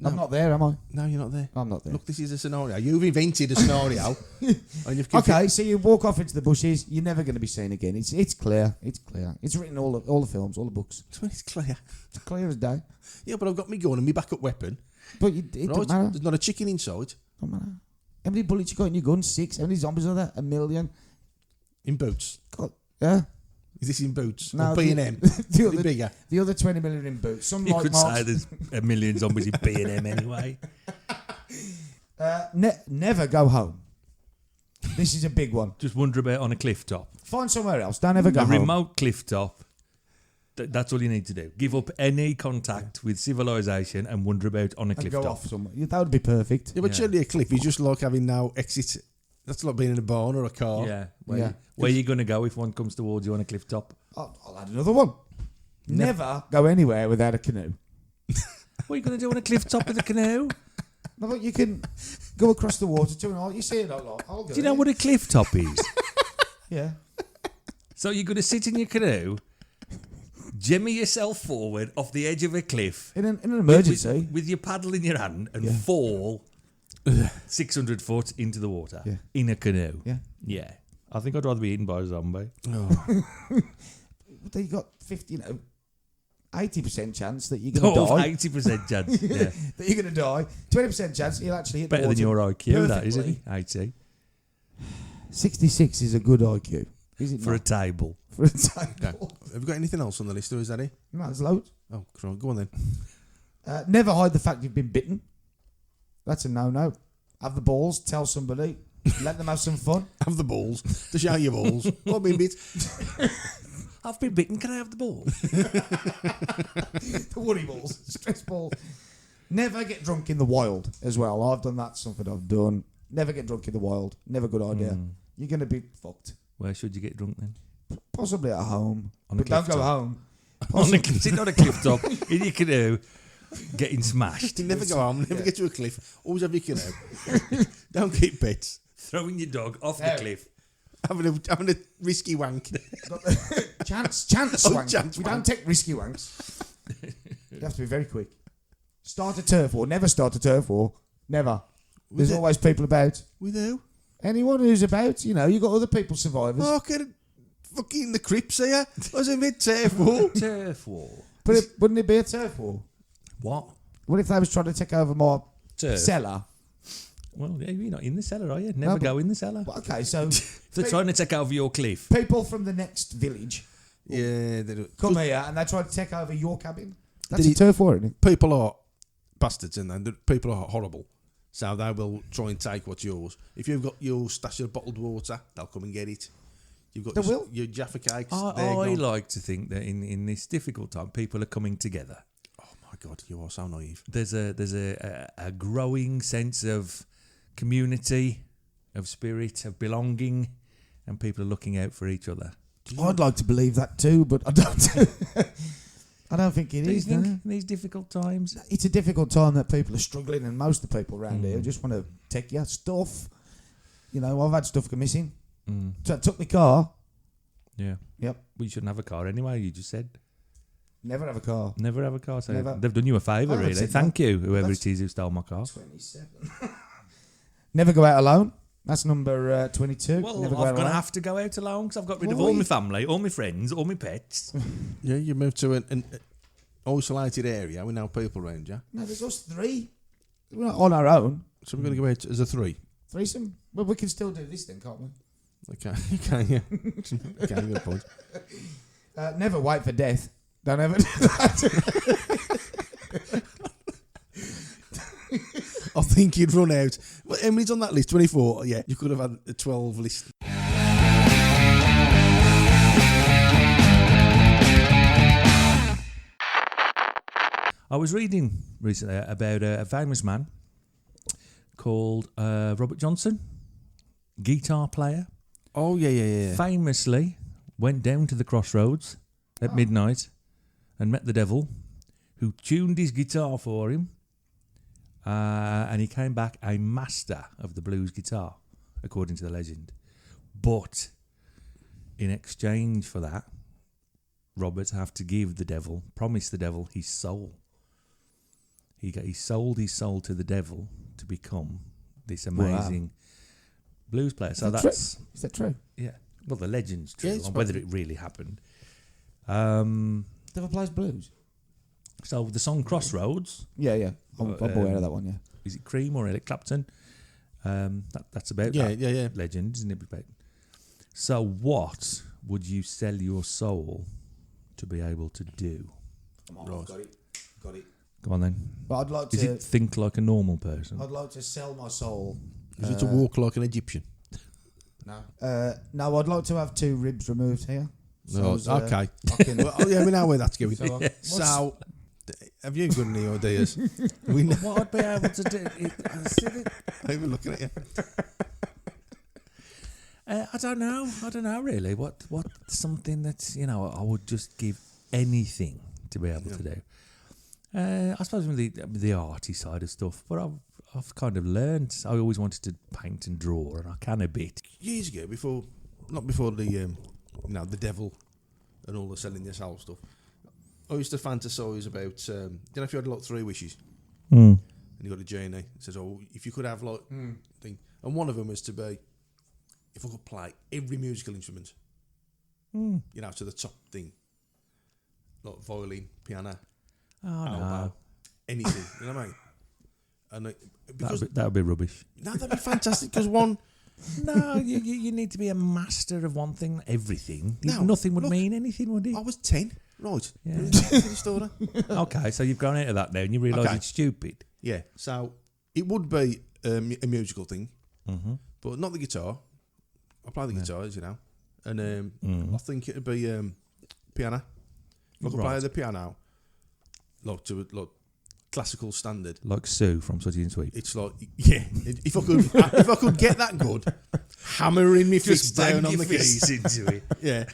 No. I'm not there, am I? No, you're not there. I'm not there. Look, this is a scenario. You've invented a scenario. And you've Okay, so you walk off into the bushes. You're never going to be seen again. It's clear. It's clear. It's written in all the films, all the books. It's clear. It's clear as day. Yeah, but I've got me gun and my backup weapon. But it Right? don't matter. There's not a chicken inside. Don't matter. How many bullets you got in your gun? 6. How many zombies are there? 1 million. In boots. God, yeah. Is this in boots? No, Or B&M? the other, bigger. the other 20 million in boots. Some You like could Mark's. say there's 1 million zombies in B&M anyway. Never go home. This is a big one. Just wander about on a cliff top. Find somewhere else. Don't ever go A home. remote cliff top. That's all you need to do. Give up any contact with civilization and wander about on a And cliff go top. off somewhere. Yeah, that would be perfect. Yeah, but Yeah. surely a cliff is just like having no exit. That's like being in a barn or a car. Yeah. Yeah. Where are you going to go if one comes towards you on a cliff top? I'll add another one. Never go anywhere without a canoe. What are you going to do on a cliff top with a canoe? No, but you can go across the water to an island. You see it a lot. I'll go Do you know there. what a cliff top is? Yeah. So you're going to sit in your canoe, jimmy yourself forward off the edge of a cliff In an emergency. with your paddle in your hand and Yeah. fall 600 foot into the water Yeah. in a canoe. Yeah. Yeah. I think I'd rather be eaten by a zombie. Oh. But you got 80% chance that you're going to Oh, die. 80% chance. Yeah. That you're going to die. 20% chance you'll actually hit Better the than water. your IQ, that, isn't perfectly. it? 80. 66 is a good IQ. Is it For a not? table. For a Okay. table. Have you got anything else on the list, or is that it? No, there's loads. Oh, go on then. Never hide the fact you've been bitten. That's a no-no. Have the balls. Tell somebody. Let them have some fun. Have the balls. To show your balls. I've been bit. I've been bitten. Can I have the ball? The woody balls. Stress balls. Never get drunk in the wild as well. I've done that. Something I've done. Never get drunk in the wild. Never a good idea. You're going to be fucked. Where should you get drunk then? Possibly at home. On a But don't cliff go top. home. On a, sit on a cliff top in your canoe, getting smashed. Never go home. Never get to a cliff. Always have your canoe. Don't keep pets. Throwing your dog off Yeah. the cliff. Having a risky wank. Chance Oh, wank. chance We wank. don't take risky wanks. You have to be very quick. Start a turf war. Never start a turf war. Never. There's it- always people about. With who? Anyone who's about, you know, you got other people survivors. Oh, get fucking the Crips here. I was a bit terrible. Turf war. But wouldn't it be a turf war? What? What if they was trying to take over my Turf. cellar? Well, yeah, you're not in the cellar, are you? Never but- go in the cellar. Well, okay, so If they're trying to take over your cliff. people from the next village Yeah, they do. come here and they try to take over your cabin. That's Did a he- turf war, isn't it? People are bastards, and then people are horrible. So they will try and take what's yours. If you've got your stash of bottled water, they'll come and get it. You've got They will? your Jaffa cakes. I they're gone. like to think that in this difficult time, people are coming together. Oh my God, you are so naive. There's a growing sense of community, of spirit, of belonging, and people are looking out for each other. I'd like to believe that too, but I don't. I don't think it Do you is. think no. in these difficult times? It's a difficult time that people are struggling, and most of the people around here just want to take your stuff. You know, I've had stuff go missing. So I took my car. Yeah. Yep. Well, you shouldn't have a car anyway, you just said. Never have a car. Never have a car. So Never. they've done you a favour, Oh, really. that's it. Thank you, whoever That's- it is who stole my car. 27. Never go out alone. That's number 22. Well, Never I'm go out going to alone. have to go out alone because I've got rid of Why? all my family, all my friends, all my pets. Yeah, you moved to an isolated area with no people around you. No, there's us 3. We're not on our own. So we're going to go out as a 3. Threesome. Well, we can still do this then, can't we? Okay, yeah. Okay, good point. Never wait for death. Don't ever do that. I think think you'd run out. Well, Emily's on that list, 24. Yeah, you could have had a 12 list. I was reading recently about a famous man called Robert Johnson, guitar player. Oh, yeah. Famously went down to the crossroads at midnight and met the devil, who tuned his guitar for him, and he came back a master of the blues guitar, according to the legend. But in exchange for that, Robert had to promise the devil his soul. He sold his soul to the devil to become this amazing blues player. So is that true? Yeah. Well, the legend's true. Yeah, on whether it really happened. Devil plays blues. So the song Crossroads. Yeah. I'm aware of that one. Yeah. Is it Cream or Eric Clapton? That's about Yeah. legend, isn't it? So what would you sell your soul to be able to do? Right. Got it. Come on then. But I'd like Is to. it think like a normal person? I'd like to sell my soul. Is it to walk like an Egyptian? No. No, I'd like to have 2 ribs removed here. No, okay. We know where that's going. So, have you got any ideas? We know What I'd be able to do? I'm looking at you. I don't know really. What something that I would just give anything to be able to do. I suppose with the arty side of stuff, but I've kind of learned. I always wanted to paint and draw, and I can a bit. Years ago, not before the the devil and all the selling your soul stuff, I used to fantasise about if you had like 3 wishes and you got a genie, it says, oh, if you could have like thing, and one of them was to be, if I could play every musical instrument, to the top thing, like violin, piano, No. anything, you know what I mean? And That would be rubbish. no, that'd be fantastic because one. No, you need to be a master of one thing, everything. No, Nothing would look, mean anything, would it? I was 10, right? Yeah. The story. Okay, so you've gone into that now and you realise Okay. it's stupid. Yeah, so it would be a musical thing, Mm-hmm. but not the guitar. I play the guitar, as you know, and I think it'd be piano. If I could play Right. the piano, like to like classical standard, Like Sue from Sooty and Sweet. it's like if I could get that good, hammering my fist down on the keys, into it. yeah,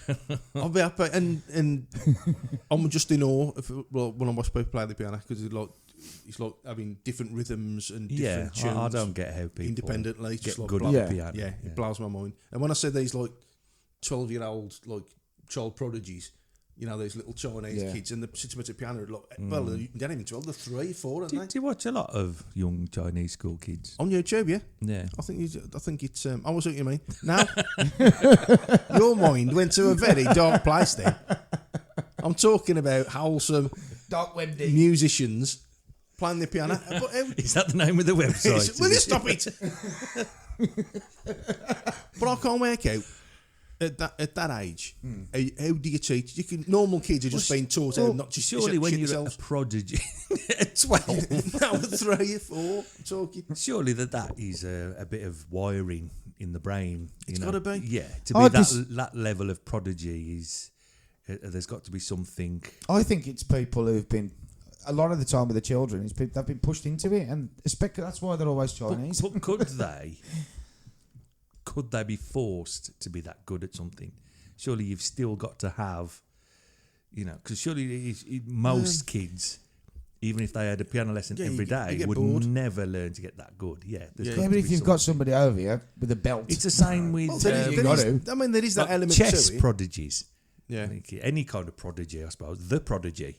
I'll be happy. And I'm just in awe of when I watch people play the piano because it's like having different rhythms and Yeah, different tunes. I don't get how people independently, get just like good blow- at Yeah. the piano. Yeah, it blows my mind. And when I say these like 12-year-old like child prodigies, these little Chinese kids, and they're sitting at the piano, like, well, they're not even 12, they're 3, 4, aren't Do they? you watch a lot of young Chinese school kids? On YouTube, yeah. Yeah. I think it's. I was what you mean. Now, your mind went to a very dark place. Then I'm talking about wholesome Dark web deep. musicians playing the piano. But Is that the name of the website? will you stop it? But I can't work out at that age. How do you teach? Normal kids are just being taught how not to Surely when shit you're themselves. a prodigy at 12, No, 3 or 4. I'm talking. surely that is a bit of wiring in the brain. It's gotta be. Yeah, to be I that level of prodigy is, there's got to be something. I think it's people who've been a lot of the time with the children. They've been pushed into it, and that's why they're always Chinese. But could they be forced to be that good at something? Surely you've still got to have, because surely most kids, even if they had a piano lesson Yeah, every you day, get would bored. never learn to get that good. Yeah, there's Yeah. got Yeah, to but if be you've some- got somebody over here with a belt, it's the same with Well, there is that like element chess to it. prodigies. Yeah, Any kind of prodigy, I suppose. The prodigy.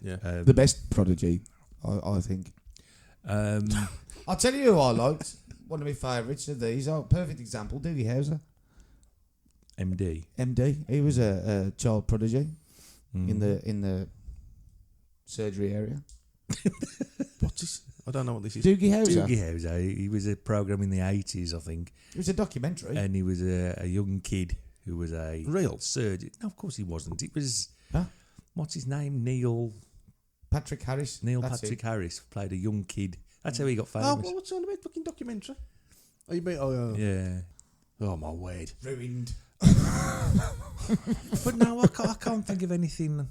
yeah. the best prodigy, I think. I'll tell you who I liked. One of my favourites of these. Perfect example, Doogie Howser. MD. MD. He was a child prodigy in the surgery area. What's this? I don't know what this is. Doogie Howser. Doogie Howser. He was a program in the 80s, I think, It was a documentary. and he was a young kid who was a Real? surgeon. No, of course he wasn't. It was Huh? what's his name? Neil Patrick Harris. That's Patrick it. Harris played a young kid That's how he got Oh, famous. well, what's on about fucking documentary? Oh, you mean, Yeah. oh my word. Ruined. But no, I can't think of anything,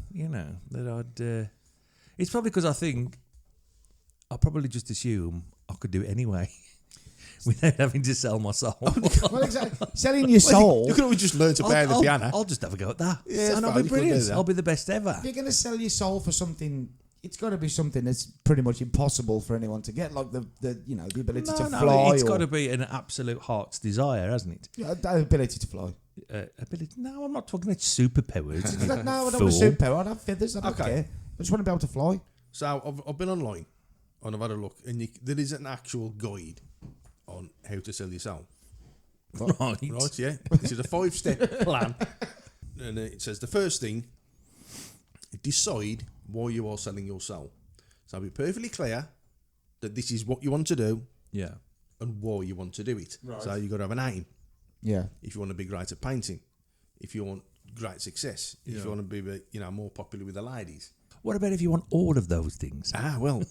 that I'd... it's probably because I think I probably just assume I could do it anyway without having to sell my soul. Well, exactly. Selling your soul. You could always just learn to play the piano. I'll just have a go at that. Yeah, and it's I'll fine, be you could do brilliant. that. I'll be the best ever. If you're going to sell your soul for something, it's got to be something that's pretty much impossible for anyone to get, like the ability to fly. It's got to be an absolute heart's desire, hasn't it? Yeah, the ability to fly. Ability? No, I'm not talking about superpowers. No, I don't Fool. want a superpower. I'd have feathers. I don't Okay. care. I just want to be able to fly. So I've been online and I've had a look, and there is an actual guide on how to sell your soul. Right. Right, yeah. This is a 5-step plan. And it says the first thing, decide why you are selling your soul. So be perfectly clear that this is what you want to do Yeah. and why you want to do it. Right. So you've got to have an aim. Yeah. If you want to be great at painting, if you want great success, if you want to be more popular with the ladies. What about if you want all of those things? Well,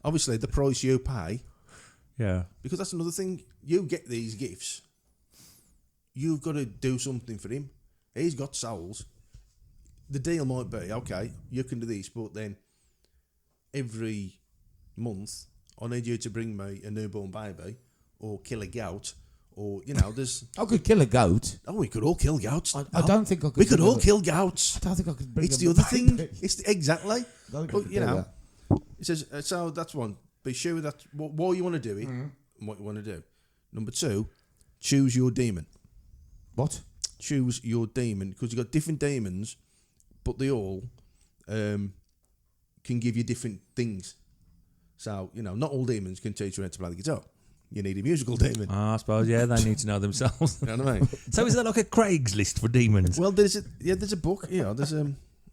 obviously the price you pay, Yeah. because that's another thing. You get these gifts, you've got to do something for him. He's got souls. The deal might be, okay, you can do this, but then every month I need you to bring me a newborn baby or kill a goat, or there's I could kill a goat. we could all kill goats. I don't think I could. We could bring all a- kill goats. I don't think I could bring. It's a the other baby. thing. Exactly. I don't think I But could do that. it says so. That's one. Be sure that why you want to do it Mm-hmm. and what you want to do. Number 2, choose your demon. What? Choose your demon, because you've got different demons, but they all can give you different things. So not all demons can teach you how to play the guitar. You need a musical demon. I suppose, yeah, they need to know themselves. You know what I mean? So is that like a Craigslist for demons? Well, there's a book. There's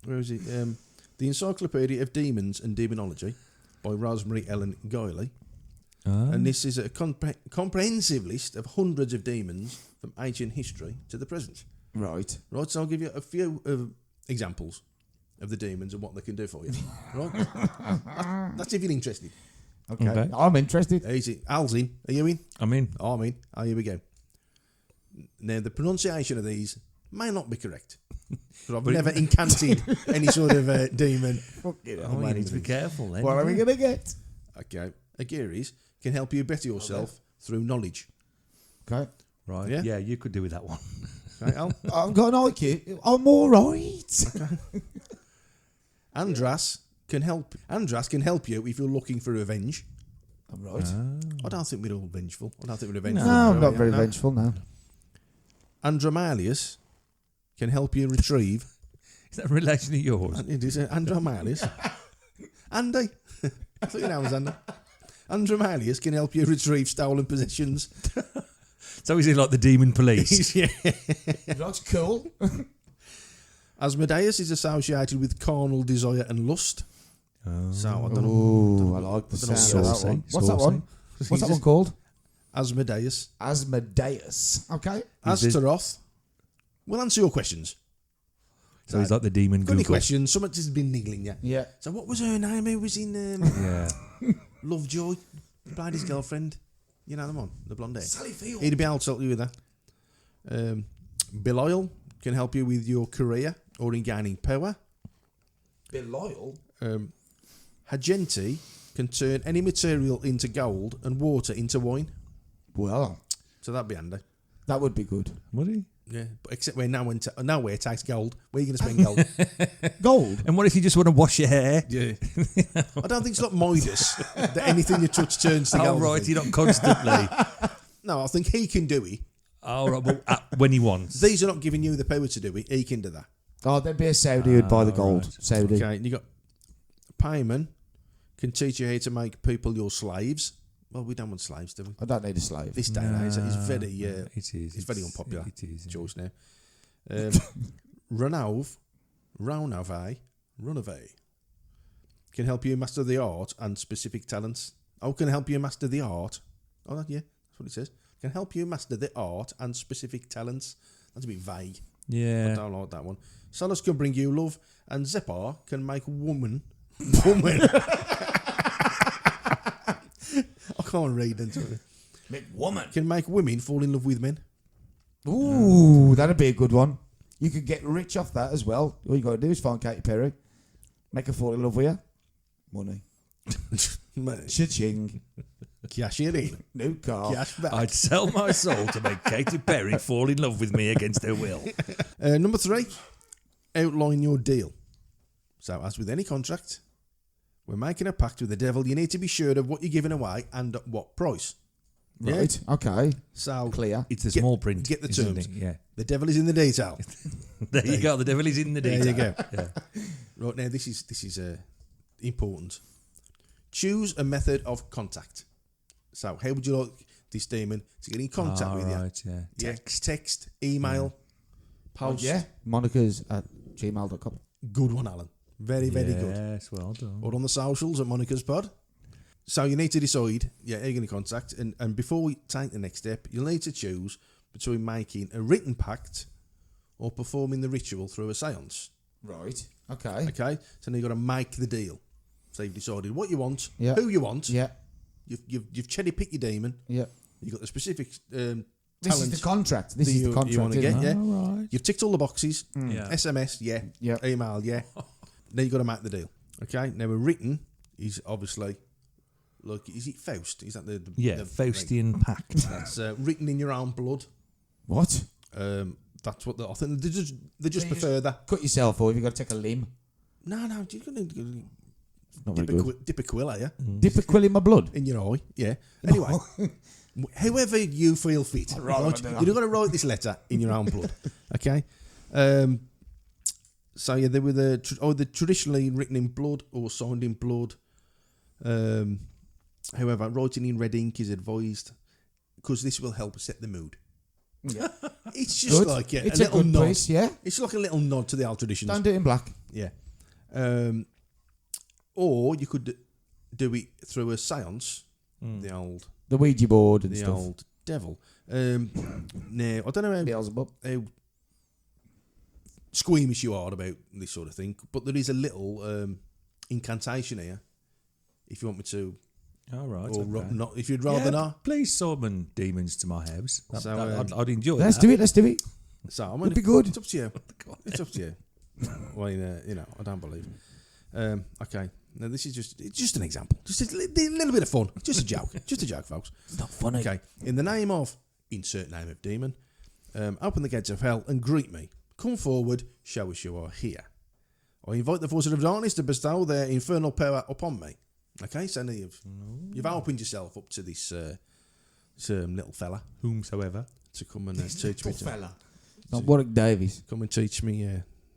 where is it? The Encyclopedia of Demons and Demonology by Rosemary Ellen Guiley. And this is a comprehensive list of hundreds of demons from ancient history to the present. Right. Right, so I'll give you a few examples of the demons and what they can do for you. Right? That's if you're interested. Okay. I'm interested. Easy. Al's in. Are you in? I'm in. I'm in. Oh, here we go. Now, the pronunciation of these may not be correct. Because I've never incanted any sort of demon. Fucking hell, Oh, you man. need to be careful then. What are we going to get? Okay. Agiris can help you better yourself through knowledge. Okay. Right. Yeah? Yeah, you could do with that one. Okay, Al? I've got an IQ. I'm all right. Andras can help you if you're looking for revenge. I'm right. I don't think we're all vengeful. I don't think we're vengeful. No, I'm not Yeah, very no. vengeful now. Andromalius can help you retrieve. Is that a relation of yours? It is Andromalius. Andy. I thought your name was Andy. Andromalius can help you retrieve stolen possessions. So is he like the demon police? Yeah. That's cool. Asmodeus is associated with carnal desire and lust. So I don't know. Oh, I like the I don't know sound of that saucy, one. What's that saucy. one? What's that one called? Asmodeus. Asmodeus. Okay. Astaroth. We'll answer your questions. So he's like the demon Got any Google. questions? Someone has been niggling you. Yeah. So what was her name? Who was in Yeah. Lovejoy? Played his girlfriend. You know the one, the blonde hair. Sally Field. He'd be able to help you with that. Belial can help you with your career or in gaining power. Belial. Hagenti can turn any material into gold and water into wine. Well, So that'd be handy. that would be good. Would he? Yeah, but except where nowhere takes gold. Where are you going to spend gold? Gold. And what if you just want to wash your hair? Yeah. I don't think it's like Midas that anything you touch turns to Oh, gold. right, you're not constantly. No, I think he can do it. Oh, right, well, when he wants. These are not giving you the power to do it. He can do that. Oh, there'd be a Saudi who'd buy the gold. right. Saudi. Okay, and you got Payman can teach you how to make people your slaves. Well, we don't want slaves, do we? I don't need a slave. This day and age, it's very, it is. it's very unpopular. It is. choice now. Runave can help you master the art and specific talents. Oh, can help you master the art. Oh, yeah, that's what it says. Can help you master the art and specific talents. That's a bit vague. I Yeah. don't like that one. Solus can bring you love, and Zepar can make woman. can't read them. Sorry. Make woman. Can make women fall in love with men. Ooh, that'd be a good one. You could get rich off that as well. All you got to do is find Katy Perry, make her fall in love with you. Money. Cha-ching. Cash it in. New car. Cash back. I'd sell my soul to make Katy Perry fall in love with me against her will. Number 3, outline your deal. So, as with any contract, we're making a pact with the devil. You need to be sure of what you're giving away and at what price. Right. Okay. So Clear. It's the small print. Get the isn't terms. it? Yeah. The devil is in the detail. There you go. The devil is in the detail. There you go. Yeah. Right now, this is important. Choose a method of contact. So, how would you like this demon to get in contact with you? Right, yeah. Text, email, post. Yeah. Monica's at gmail.com. Good one, Alan. Very, very good. Yes, well done. Or on the socials at Monica's Pod. So you need to decide, how you're going to contact. And before we take the next step, you'll need to choose between making a written pact or performing the ritual through a seance. Right. Okay. Okay? So now you've got to make the deal. So you've decided what you want, Yeah. who you want. Yeah. You've cherry-picked your demon. Yeah. You've got the specific This talent is the contract. This that is the you contract. want to isn't get, it? yeah. All right. You've ticked all the boxes. Yeah. SMS, yeah. Yeah. Email, yeah. Now you've got to make the deal. Okay? Now a written is obviously... Look, is it Faust? Is that the Faustian pact. That's written in your own blood. What? That's what I think they just So prefer that. Cut yourself, or have you got to take a limb? No, you're gonna Not very good. dip a quill, are you? Dip a quill in my blood. In your eye, yeah. Anyway, however you feel fit, rather right? do that. You're gonna write this letter in your own blood, okay? So yeah, they were either traditionally written in blood or signed in blood. However, writing in red ink is advised because this will help set the mood. Yeah. It's just Good. like It's a a little good nod. piece, yeah. It's like a little nod to the old traditions. Don't do it in black. Yeah. Or you could do it through a seance. The Ouija board and The stuff. old devil. Now, I don't know Beelzebub. how squeamish you are about this sort of thing, but there is a little incantation here. If you want me to, All right. or okay. not, if you'd rather not. Please summon demons to my house. So, I'd enjoy Let's that. do it. Let's do it. So I'm It'd be good. It's up to you. It's up to you. Well, I don't believe. Okay. Now this is just an example. Just a little bit of fun. Just a joke. Just a joke, folks. It's not funny. Okay. In the name of insert name of demon, open the gates of hell and greet me. Come forward. Show us you are here. I invite the forces of darkness to bestow their infernal power upon me. Okay. So now you've opened yourself up to this little fella, Whomsoever. to come and teach me Not Warwick Davies. come and teach me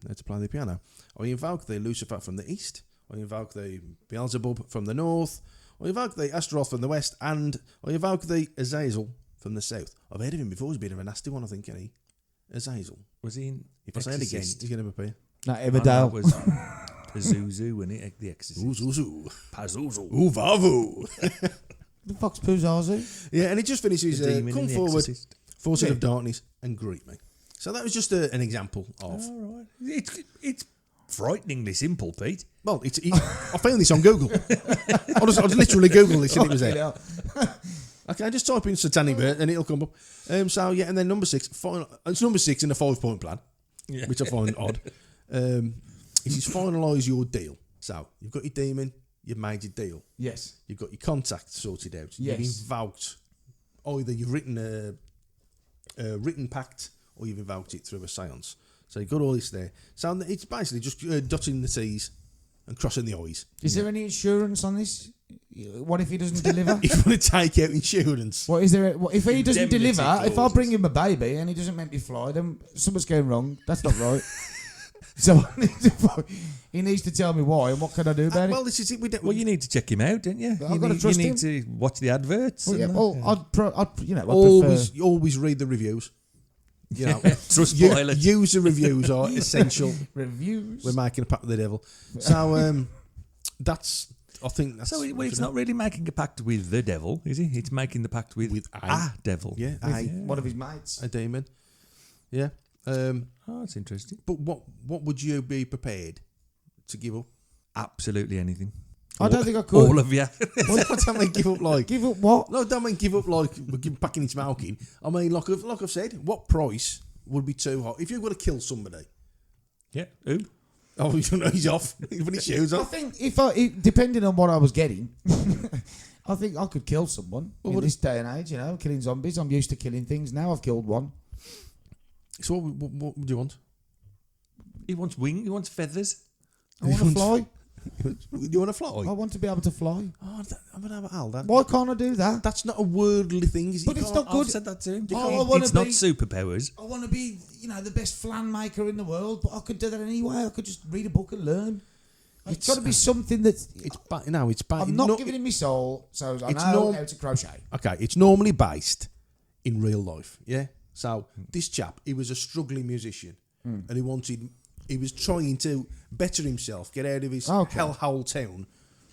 how to play the piano. I invoke the Lucifer from the east. I invoke the Beelzebub from the north. I invoke the Astaroth from the west. And I invoke the Azazel from the south. I've heard of him before. He's a bit of a nasty one, I think, isn't he? Azazel. Was he in If I say it again, Exorcist? he's going to appear. Not That Everdale. was Pazuzu, wasn't it? The Exorcist. Ooh, Pazuzu. ooh, vavu. The Fox Puzazu. Yeah, and it just finishes, The demon come in The forward, Exorcist. forces of darkness, and greet me. So that was just an example of... All right. It's frighteningly simple, Pete. Well, I found this on Google. I just literally Googled this and it was there. Okay, just type in satanic bird and it'll come up. So yeah, and then number 6, it's number 6 in the 5-point plan, which I find odd. It is finalise your deal. So you've got your demon, you've made your deal. Yes. You've got your contact sorted out. Yes. You've invoked either you've written a written pact or you've invoked it through a seance. So you've got all this there. So it's basically just dotting the T's and crossing the I's. Is there any insurance on this? What if he doesn't deliver? If you want to take out insurance. What is there? What, if he doesn't Indemnity deliver, if I clauses. bring him a baby and he doesn't make me fly, then something's going wrong. That's not right. So he needs to tell me why and what can I do about Well, it? this is it. We don't, Well, you need to check him out, don't you? I've gotta trust you him. need to watch the adverts. Well, yeah, and well, that, I'd always read the reviews. You know, Trustpilot. user reviews are essential. reviews. We're making a pact with the devil. So that's. I think that's. So it's not really making a pact with the devil, is it? It's making the pact with a devil. Yeah, One of his mates. a demon. Yeah. Oh, that's interesting. But what would you be prepared to give up? Absolutely anything. I don't think I could. All of you. What do I mean give up like? Give up what? No, don't mean give up like packing and smoking. I mean, like I've said, what price would be too high? If you've got to kill somebody, Yeah. Who? oh, he's off. He's put his shoes I off. think depending on what I was getting, I think I could kill someone in this day and age. You know, killing zombies. I'm used to killing things now. I've killed one. So what do you want? He wants wing. He wants feathers. I want to fly. You want to fly? I want to be able to fly. Oh, Al, Why can't I do that? that's not a worldly thing, is it? But You it's can't- not good. I've said that to him. Oh, I wanna It's not be- superpowers. I want to be, the best flan maker in the world, but I could do that anyway. I could just read a book and learn. It's got to be something that's. It's bad. No, it's bad. I'm not giving him my soul, so I it's know how to crochet. Okay, it's normally based in real life. Yeah. So this chap, he was a struggling musician, and he was trying to better himself, get out of his hellhole town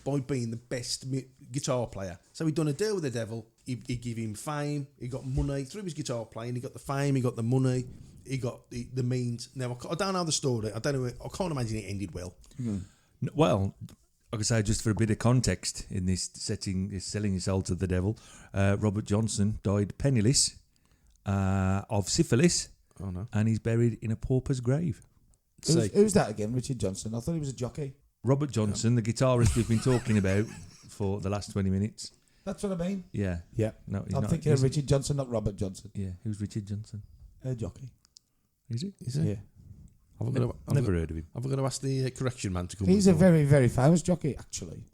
by being the best guitar player. So he'd done a deal with the devil. He gave him fame. He got money through his guitar playing. He got the fame. He got the money. He got the means. Now I don't know the story. I don't know. I can't imagine it ended well. Well, I could say just for a bit of context in this setting, is selling your soul to the devil. Robert Johnson died penniless of syphilis, and he's buried in a pauper's grave. Who's that again? Richard Johnson. I thought he was a jockey. Robert Johnson, the guitarist we've been talking about for the last 20 minutes. That's what I mean. Yeah. Yeah. No, he's I'm not. thinking of Richard Johnson, not Robert Johnson. Yeah. Who's Richard Johnson? A jockey. Is it? Is it? Yeah. I've Never heard of him. going to ask the correction man to come. He's a very, very famous jockey, actually.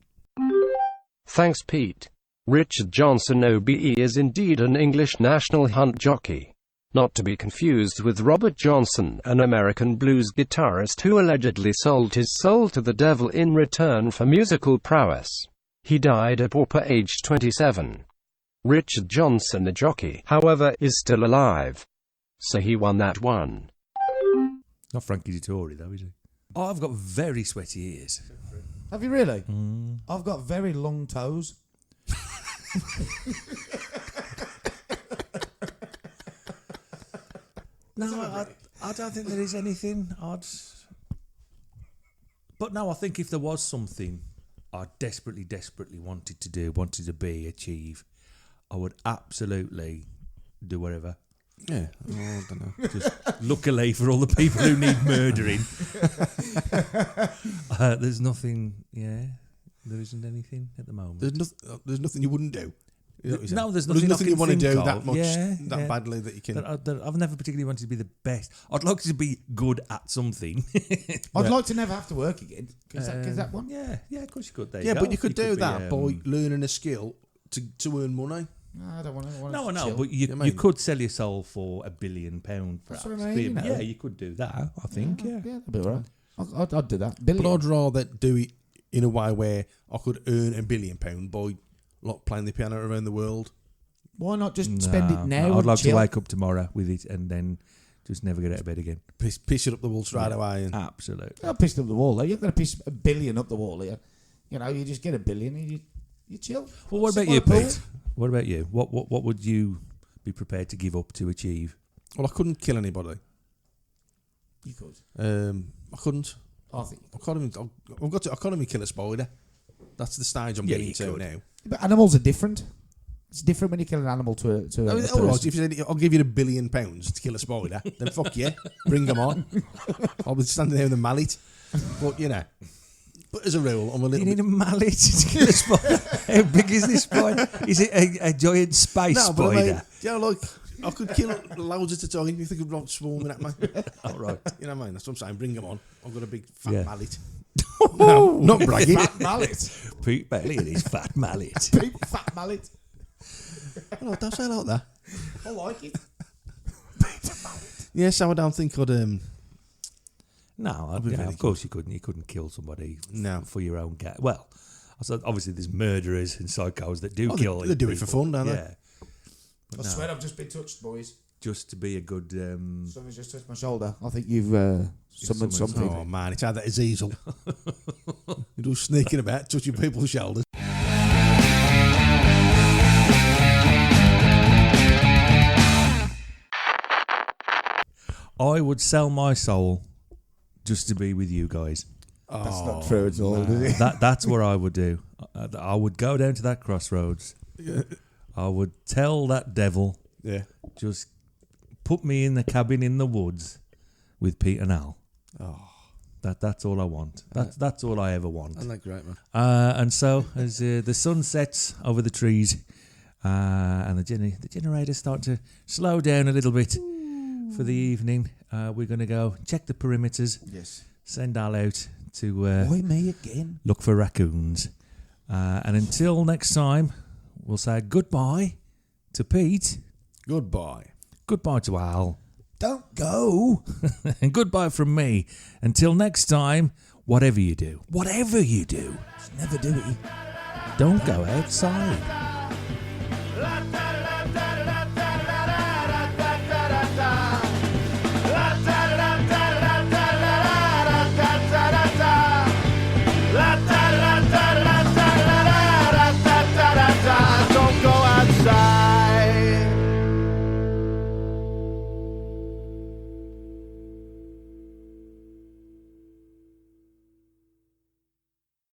Thanks, Pete. Richard Johnson OBE is indeed an English national hunt jockey. Not to be confused with Robert Johnson, an American blues guitarist who allegedly sold his soul to the devil in return for musical prowess. He died a pauper aged 27. Richard Johnson, a jockey, however, is still alive. So he won that one. Not Frankie Tory, though, is he? Oh, I've got very sweaty ears. Have you really? I've got very long toes. No, I don't think there is anything odd. But no, I think if there was something I desperately wanted to do, wanted to be, achieve, I would absolutely do whatever. Yeah. Oh, I don't know. Just luckily for all the people who need murdering, there's nothing. Yeah, there isn't anything at the moment. There's nothing you wouldn't do. No, there's nothing nothing you I want to can do think that of. much, Yeah. badly that you can. I've never particularly wanted to be the best. I'd like to be good at something. I'd like to never have to work again. Is that one? Yeah, of course you could. There Yeah, you but go. you could do be, that by learning a skill to earn money. No, I don't want to. No, chill. but you mean? could sell your soul for £1 billion, perhaps. That's what I mean, you know. Yeah, you could do that. I think. Yeah. that'd be all right. I'd do that. Billion. But I'd rather do it in a way where I could earn £1 billion by like playing the piano around the world. Why not just spend it now? I'd and like chill? to wake up tomorrow with it and then just never get out of bed again. Piss it up the wall straight away. And Absolutely. I'll piss up the wall. Though. You're not going to piss $1 billion up the wall here. You just get $1 billion and you chill. Well, what Sit about you, by the Pete? What about you? What would you be prepared to give up to achieve? well, I couldn't kill anybody. You could. I couldn't. I think. I can't even. I can't even kill a spider. That's the stage I'm getting you to could. now. But animals are different. It's different when you kill an animal to a I mean, person. all right, if you said I'll give you £1 billion to kill a spider, then fuck yeah, bring them on. I'll be standing there with a mallet. But but as a rule, I'm a little. You need bit... a mallet to kill a spider. How big is this spider? Is it a giant space No, but I spider? mean, like I could kill loads at a time if they could like swarming at me. All right. You know what I mean? That's what I'm saying. Bring them on. I've got a big fat Yeah. mallet. No, not bragging. Fat mallet. Pete Bailey and his fat mallet. Big fat mallet. No, don't say it like that. I like it. Yeah, so I don't think I'd. No, be very of course you couldn't. You couldn't kill somebody No. for your own gain. Well, obviously there's murderers and psychos that do Oh, kill. they do it for people. fun, don't they? Yeah. I swear I've just been touched, boys. Just to be a good. Someone's just touched my shoulder. I think you've summoned someone's- something. Oh man, it's either Azazel. You're all sneaking about, touching people's shoulders. I would sell my soul just to be with you guys. That's not true at all, is it? That's what I would do. I would go down to that crossroads. I would tell that devil, just put me in the cabin in the woods with Pete and Al. That's all I want. That's all I ever want. Isn't that great, man? And so as the sun sets over the trees, and the generators start to slow down a little bit for the evening, we're going to go check the perimeters. Yes. Send Al out to Why me again? look for raccoons. And until next time, we'll say goodbye to Pete. Goodbye. Goodbye to Al. Don't go. And goodbye from me. Until next time, whatever you do, Just never do it. don't go outside. La, da,